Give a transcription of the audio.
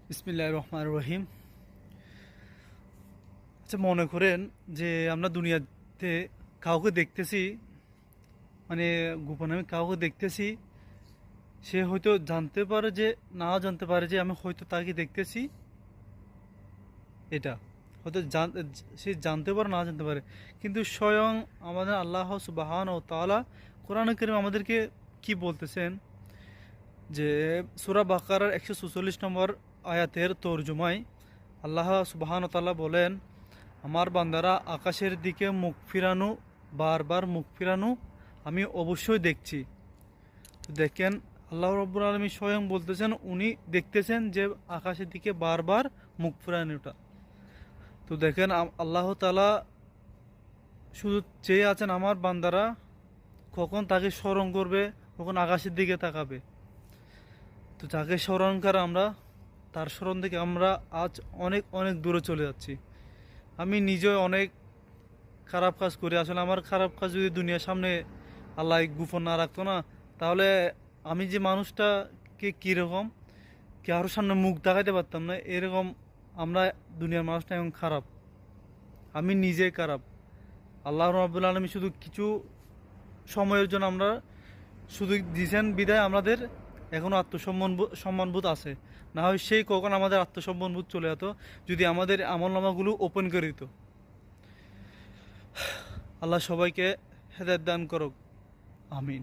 বিসমিল্লাহির রহমানির রহিম। আচ্ছা, মনে করেন যে আমরা দুনিয়াতে কাউকে দেখতেছি, মানে গোপনে আমি কাউকে দেখতেছি। সে হয়তো জানতে পারে যে, নাও জানতে পারে যে আমি হয়তো তাকে দেখতেছি। এটা হয়তো সে জানতে পারে, না জানতে পারে। কিন্তু স্বয়ং আমাদের আল্লাহ সুবহানাহু ওয়া তাআলা কোরআনে কারীম আমাদেরকে কি বলতেছেন, যে সূরা বাকারার 146 নম্বর আয়াতের তর্জমায় আল্লাহ সুবহানাহু ওয়া তাআলা বলেন, আমার বান্দারা আকাশের দিকে মুখ ফিরানো, বারবার মুখ ফিরানো আমি অবশ্যই দেখছি। তো দেখেন, আল্লাহ রাব্বুল আলামিন স্বয়ং বলতেছেন উনি দেখতেছেন যে আকাশের দিকে বারবার মুখ ফিরানোটা। তো দেখেন, আল্লাহ তাআলা শুধু চেয়ে আছেন আমার বান্দারা কখন তাকে স্মরণ করবে, কখন আকাশের দিকে তাকাবে। তো যাকে স্মরণ করে আমরা, তার স্মরণ থেকে আমরা আজ অনেক অনেক দূরে চলে যাচ্ছি। আমি নিজে অনেক খারাপ কাজ করি। আসলে আমার খারাপ কাজ যদি দুনিয়ার সামনে আল্লাহ গোপন না রাখতো না, তাহলে আমি যে মানুষটাকে কীরকম কারোর সামনে মুখ দেখাতে পারতাম না। এরকম আমরা দুনিয়ার মানুষটা এখন খারাপ, আমি নিজে খারাপ। আল্লাহ রাব্বুল আলামিন শুধু কিছু সময়ের জন্য আমরা শুধু দিয়েছেন বিদায় আমাদের এখনও সম্মানবোধ আছে। না হয় সেই কখন আমাদের আত্মসম্মানবোধ চলে যেত যদি আমাদের আমলনামাগুলো ওপেন করে দিত। আল্লাহ সবাইকে হেদায়েত দান করুক। আমিন।